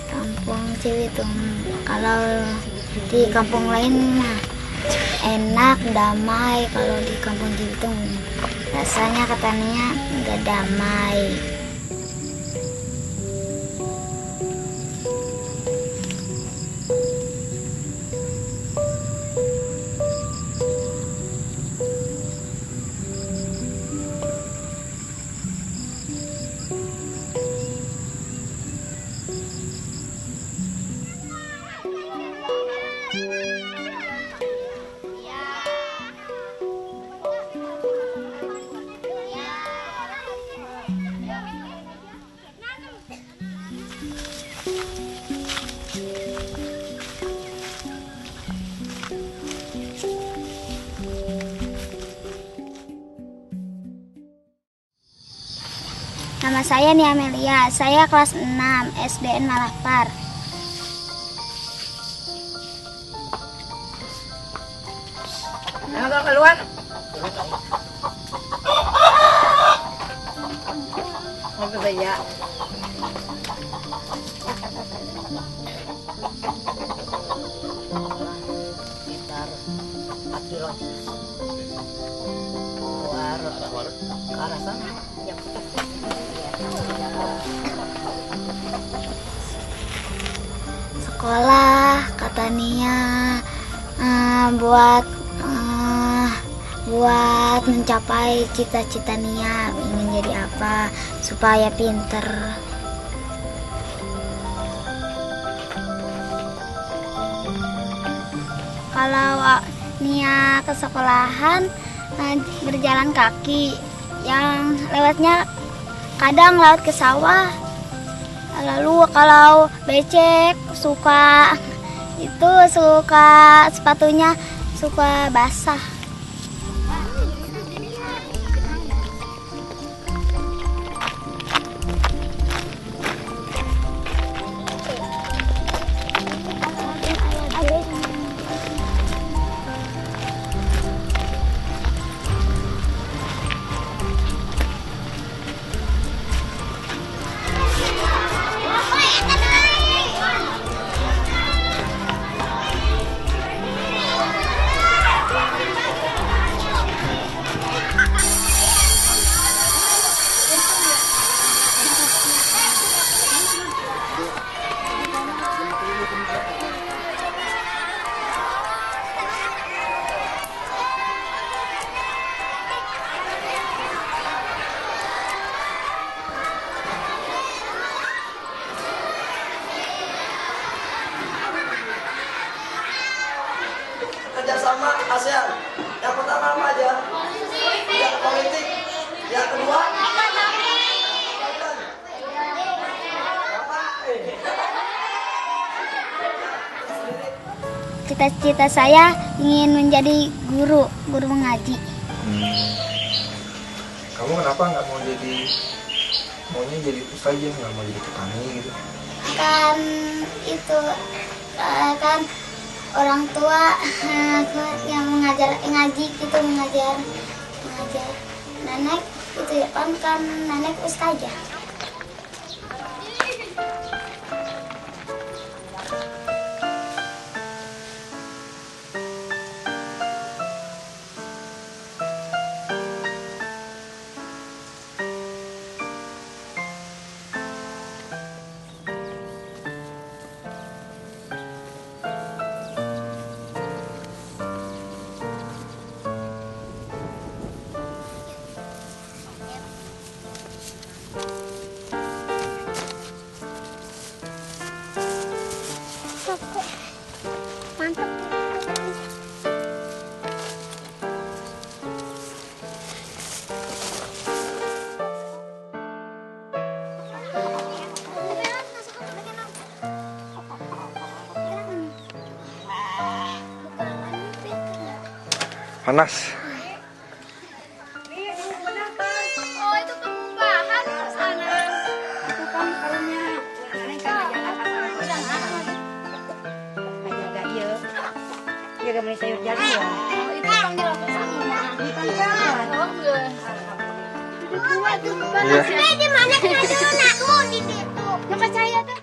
Kampung Ciwitung. Kalau di kampung lain enak, damai. Kalau di kampung Ciwitung rasanya katanya nggak damai. Nama saya Nia Amelia, saya kelas 6 SDN Malahpar. Agak keluar. Apa saja? Sekitar 4 kilo. Keluar ke arah sana. Sekolah kata Nia buat mencapai cita-cita Nia ingin jadi apa supaya pinter. Kalau Nia ke sekolahan berjalan kaki, yang lewatnya kadang laut ke sawah. Lalu kalau becek suka sepatunya suka basah. Kerjasama ASEAN. Yang pertama apa aja? Yang politik. Yang kedua Cita-cita saya ingin menjadi guru mengaji. Kamu kenapa nggak maunya jadi ustazah, nggak mau jadi petani gitu? Kan orang tua yang ngaji gitu, mengajar nenek itu ya kan nenek ustazah. Mantap. Panas. Oh, itu pembukaan ke sana. Itu kan kalungnya. Ini kan jaga iya. Jaga beli sayur jadi ya. Oh, itu panggil apa sih? Panggil. Oh, enggak. Iya. Di mana kita dulu nak tuh di situ. Nggak percaya tuh.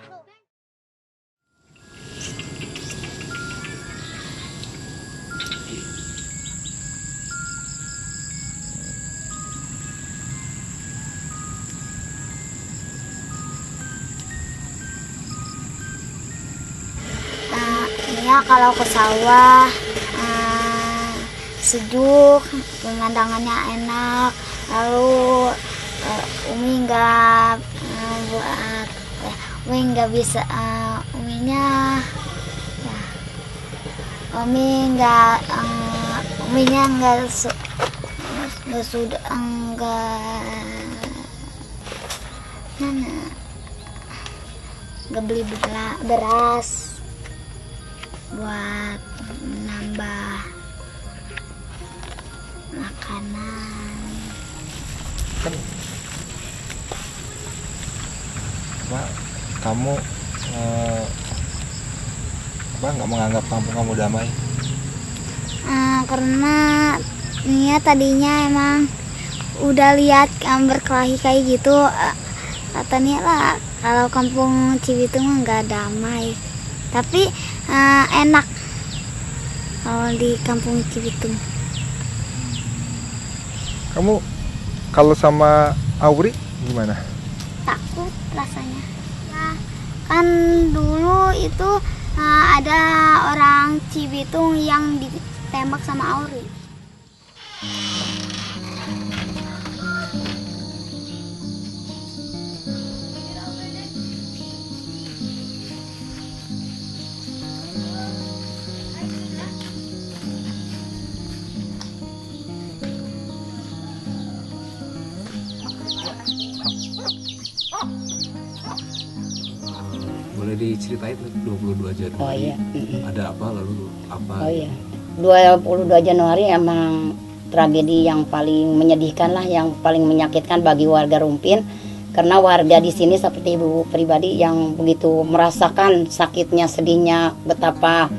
Ya kalau ke sawah sejuk, pemandangannya enak. Lalu Umi nggak bisa Uminya ya, Uminya nggak sudah nggak beli beras buat menambah makanan. Kan apa kamu nggak menganggap kampung kamu damai? Karena Nia tadinya emang udah lihat berkelahi kayak gitu, kata Nia lah kalau kampung Cibitung mah nggak damai, tapi enak kalau di kampung Cibitung. Kamu kalau sama Auri gimana? Takut rasanya ya, kan dulu itu ada orang Cibitung yang ditembak sama Auri. Boleh diceritain 22 Januari? Oh iya. Ada apa lalu apa? Oh iya. 22 Januari emang tragedi yang paling menyedihkan lah, yang paling menyakitkan bagi warga Rumpin. Karena warga di sini seperti ibu pribadi yang begitu merasakan sakitnya, sedihnya, betapa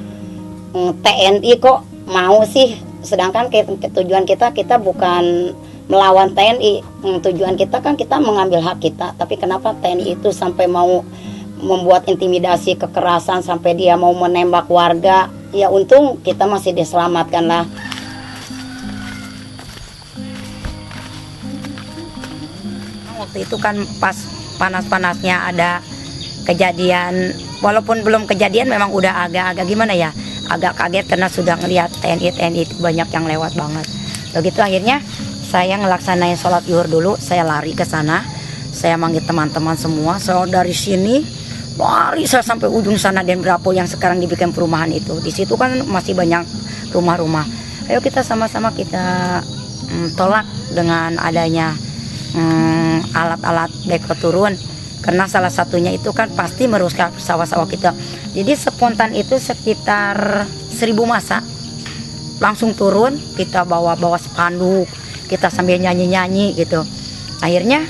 TNI kok mau sih, sedangkan tujuan kita bukan melawan TNI. Tujuan kita kan kita mengambil hak kita, tapi kenapa TNI itu sampai mau membuat intimidasi, kekerasan sampai dia mau menembak warga? Ya untung kita masih diselamatkan lah. Waktu itu kan pas panas-panasnya ada kejadian, walaupun belum kejadian memang udah agak-agak gimana ya, agak kaget karena sudah ngelihat TNI itu banyak yang lewat banget. Begitu akhirnya saya ngelaksanain sholat zuhur dulu, saya lari ke sana, saya manggil teman-teman semua, saya dari sini lari saya sampai ujung sana dan berapa yang sekarang dibikin perumahan itu. Di situ kan masih banyak rumah-rumah. Ayo kita sama-sama kita tolak dengan adanya alat-alat beko turun, karena salah satunya itu kan pasti merusak sawah-sawah kita. Jadi spontan itu sekitar 1000 masa langsung turun, kita bawa spanduk, kita sambil nyanyi-nyanyi gitu. Akhirnya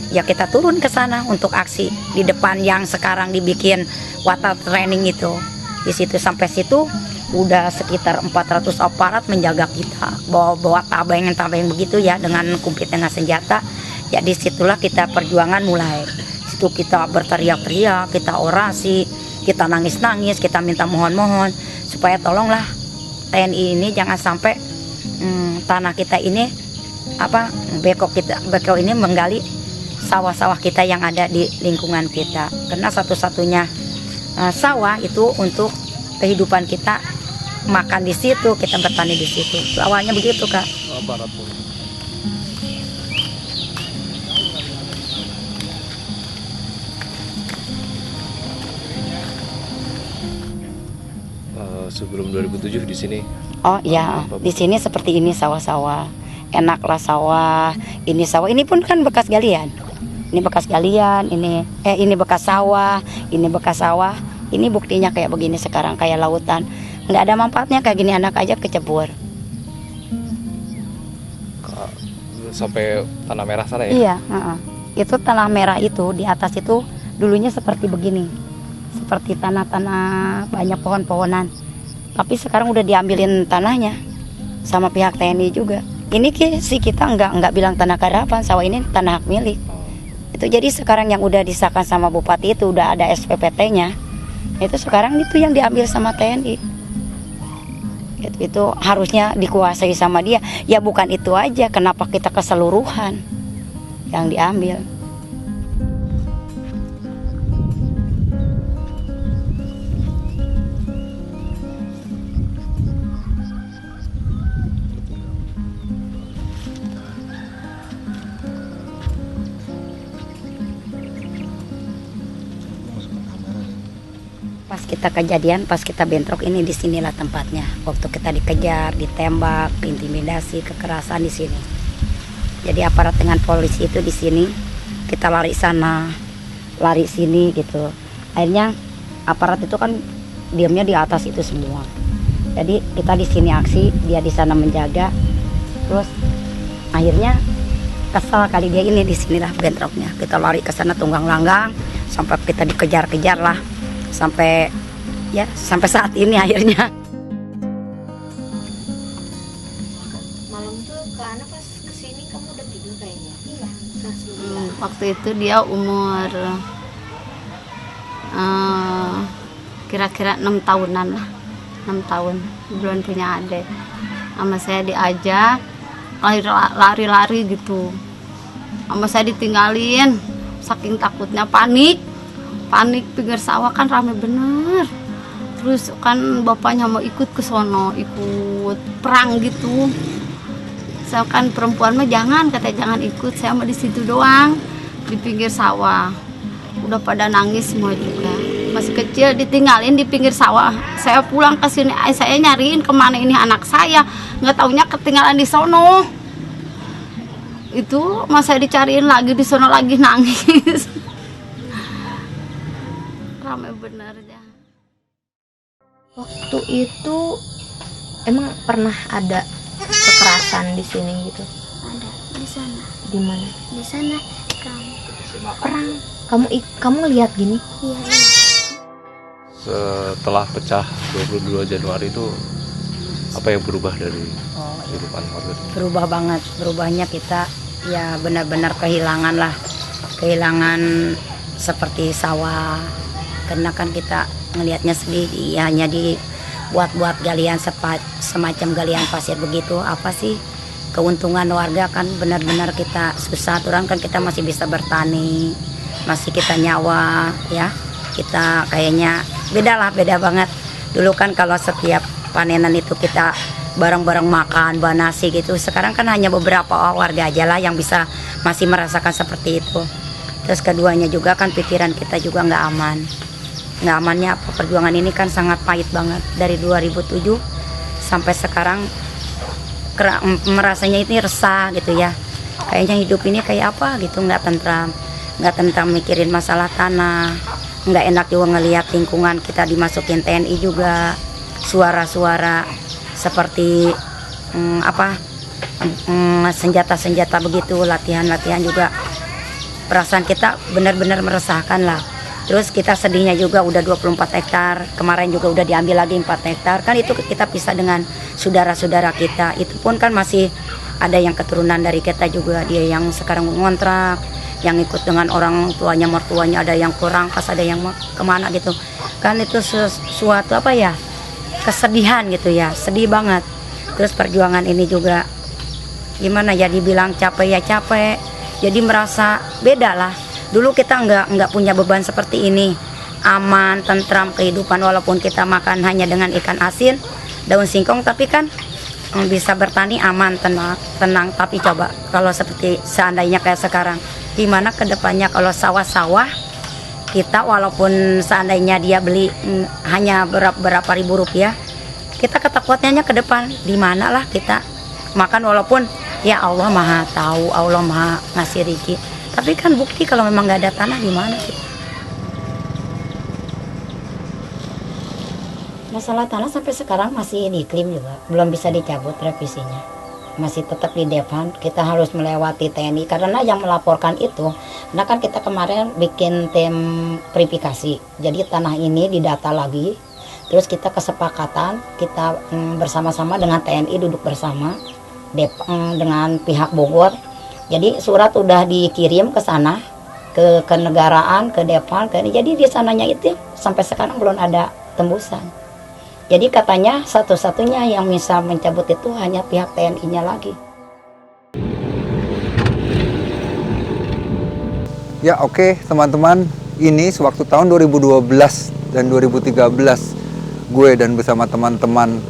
ya kita turun ke sana untuk aksi di depan yang sekarang dibikin water training itu. Di situ sampai situ udah sekitar 400 aparat menjaga kita, bawa tabeng begitu ya, dengan kumplit dengan senjata. Ya disitulah kita perjuangan mulai. Situ kita berteriak-teriak, kita orasi, kita nangis-nangis, kita minta mohon-mohon supaya tolonglah TNI ini jangan sampai tanah kita ini beko ini menggali sawah-sawah kita yang ada di lingkungan kita. Karena satu-satunya sawah itu untuk kehidupan kita, makan di situ, kita bertani di situ. Awalnya begitu, Kak. Aparat polisi. Sebelum 2007 di sini. Oh iya, di sini seperti ini sawah-sawah. Enaklah sawah. Ini sawah, ini pun kan bekas galian. Ini bekas galian, ini bekas sawah, ini bekas sawah. Ini buktinya kayak begini sekarang, kayak lautan. Nggak ada manfaatnya kayak gini, anak aja kecebur. Sampai tanah merah sana ya? Iya, itu tanah merah itu, di atas itu dulunya seperti begini. Seperti tanah-tanah banyak pohon-pohonan. Tapi sekarang udah diambilin tanahnya sama pihak TNI juga. ini sih kita nggak bilang tanah garapan, sawah ini tanah hak milik. Itu jadi sekarang yang udah disahkan sama bupati itu udah ada SPPT-nya. Itu sekarang itu yang diambil sama TNI. Itu harusnya dikuasai sama dia. Ya bukan itu aja, kenapa kita keseluruhan yang diambil. Pas kita kejadian, pas kita bentrok ini di sinilah tempatnya. Waktu kita dikejar, ditembak, intimidasi, kekerasan di sini. Jadi aparat dengan polisi itu di sini, kita lari sana, lari sini gitu. Akhirnya aparat itu kan diamnya di atas itu semua. Jadi kita di sini aksi, dia di sana menjaga. Terus akhirnya kesal kali dia ini di sinilah bentroknya. Kita lari ke sana tunggang langgang sampai kita dikejar-kejar lah. Sampai saat ini akhirnya. Malam tuh ke anak pas kesini kamu udah tidur kayaknya. Iya. Waktu itu dia umur kira-kira 6 tahunan lah, 6 tahun, belum punya adik. Sama saya diajak lari-lari gitu, sama saya ditinggalin, saking takutnya panik pinggir sawah kan rame bener. Terus kan bapaknya mau ikut ke sono, ikut perang gitu. Saya kan perempuan mah jangan, katanya jangan ikut, saya mah di situ doang di pinggir sawah. Udah pada nangis semua juga. Masih kecil ditinggalin di pinggir sawah. Saya pulang ke sini, saya nyariin kemana ini anak saya, nggak taunya ketinggalan di sono. Itu masa dicariin lagi di sono lagi nangis. Ramai bener ya. Waktu itu emang pernah ada kekerasan di sini gitu? Ada di sana. Di mana? Di sana kamu. Perang. Kamu lihat gini? Iya. Setelah pecah 22 Januari itu apa yang berubah dari kehidupan warga? Berubah banget, berubahnya kita ya benar-benar kehilangan kehilangan seperti sawah. Karena kan kita ngelihatnya sedih, ya hanya dibuat-buat galian semacam galian pasir begitu. Apa sih keuntungan warga? Kan benar-benar kita susah, aturan kan kita masih bisa bertani, masih kita nyawa ya. Kita kayaknya beda banget. Dulu kan kalau setiap panenan itu kita bareng-bareng makan, bawa nasi gitu. Sekarang kan hanya beberapa warga aja lah yang bisa masih merasakan seperti itu. Terus keduanya juga kan pikiran kita juga nggak aman. Nggak amannya apa, perjuangan ini kan sangat pahit banget. Dari 2007 sampai sekarang merasanya ini resah gitu ya. Kayaknya hidup ini kayak apa gitu, nggak tentram mikirin masalah tanah. Nggak enak juga ngelihat lingkungan kita dimasukin TNI juga. Suara-suara seperti senjata-senjata begitu, latihan-latihan juga. Perasaan kita benar-benar meresahkan lah. Terus kita sedihnya juga udah 24 hektar, kemarin juga udah diambil lagi 4 hektar. Kan itu kita pisah dengan saudara-saudara kita. Itu pun kan masih ada yang keturunan dari kita juga. Dia yang sekarang ngontrak, yang ikut dengan orang tuanya, mertuanya, ada yang kurang pas, ada yang kemana gitu. Kan itu suatu apa ya, kesedihan gitu ya, sedih banget. Terus perjuangan ini juga gimana ya, dibilang capek ya capek. Jadi merasa beda lah. Dulu kita nggak punya beban seperti ini, aman, tentram kehidupan, walaupun kita makan hanya dengan ikan asin, daun singkong, tapi kan bisa bertani aman, tenang. Tapi coba kalau seperti seandainya kayak sekarang, gimana kedepannya kalau sawah-sawah kita, walaupun seandainya dia beli hanya berapa ribu rupiah, kita ketakutannya ke depan, di mana lah kita makan, walaupun ya Allah maha tahu, Allah maha ngasih rezeki. Tapi kan bukti kalau memang nggak ada tanah gimana sih? Masalah tanah sampai sekarang masih diklaim juga, belum bisa dicabut revisinya. Masih tetap di depan, kita harus melewati TNI karena yang melaporkan itu. Nah kan kita kemarin bikin tim verifikasi, jadi tanah ini didata lagi. Terus kita kesepakatan, kita bersama-sama dengan TNI duduk bersama. dengan pihak Bogor. Jadi surat udah dikirim ke sana, ke kenegaraan, ke Depal, jadi di sananya itu sampai sekarang belum ada tembusan. Jadi katanya satu-satunya yang bisa mencabut itu hanya pihak TNI-nya lagi. Ya oke, teman-teman, ini sewaktu tahun 2012 dan 2013 gue dan bersama teman-teman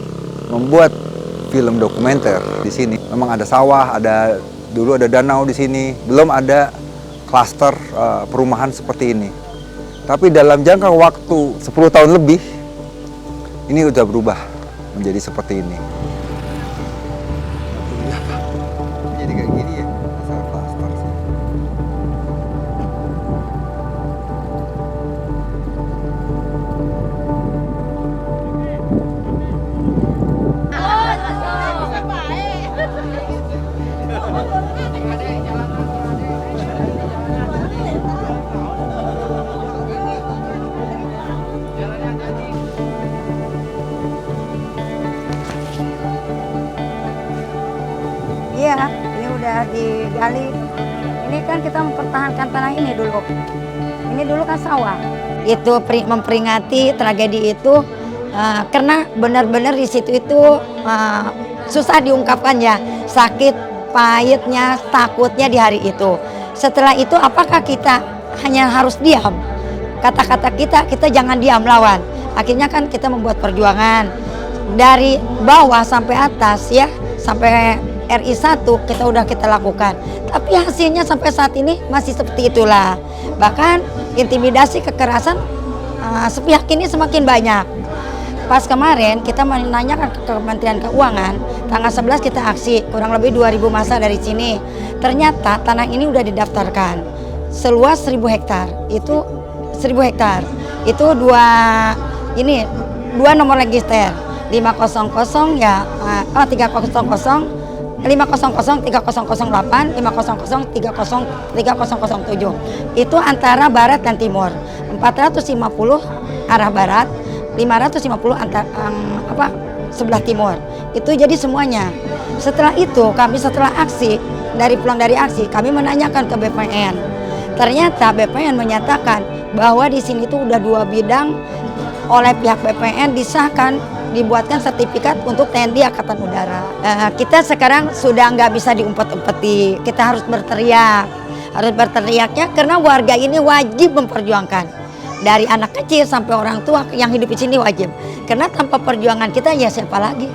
membuat film dokumenter di sini. Memang ada sawah, dulu ada danau di sini, belum ada klaster perumahan seperti ini. Tapi dalam jangka waktu 10 tahun lebih, ini udah berubah menjadi seperti ini. Jadi kayak gini ya, masalah klaster sih. Iya, ini udah digali. Ini kan kita mempertahankan tanah ini dulu. Ini dulu kan sawah. Itu memperingati tragedi itu karena benar-benar di situ itu susah diungkapkan ya, sakit, pahitnya, takutnya di hari itu. Setelah itu apakah kita hanya harus diam? Kata-kata kita jangan diam, lawan. Akhirnya kan kita membuat perjuangan dari bawah sampai atas ya, sampai RI 1 kita lakukan. Tapi hasilnya sampai saat ini masih seperti itulah. Bahkan intimidasi, kekerasan sepihak ini semakin banyak. Pas kemarin kita menanyakan ke Kementerian Keuangan, tanggal 11 kita aksi, kurang lebih 2.000 massa dari sini. Ternyata tanah ini udah didaftarkan seluas 1.000 hektar. Itu 1.000 hektar. Itu dua nomor register 500 ya 300 500 3008 500 3007. Itu antara barat dan timur. 450 arah barat, 550 sebelah timur. Itu jadi semuanya. Setelah itu setelah aksi, pulang dari aksi, kami menanyakan ke BPN. Ternyata BPN menyatakan bahwa di sini tuh udah 2 bidang oleh pihak BPN disahkan, dibuatkan sertifikat untuk TNI Angkatan Udara. Kita sekarang sudah nggak bisa diumpet-umpeti, kita harus berteriak. Harus berteriaknya karena warga ini wajib memperjuangkan. Dari anak kecil sampai orang tua yang hidup di sini wajib. Karena tanpa perjuangan kita ya siapa lagi?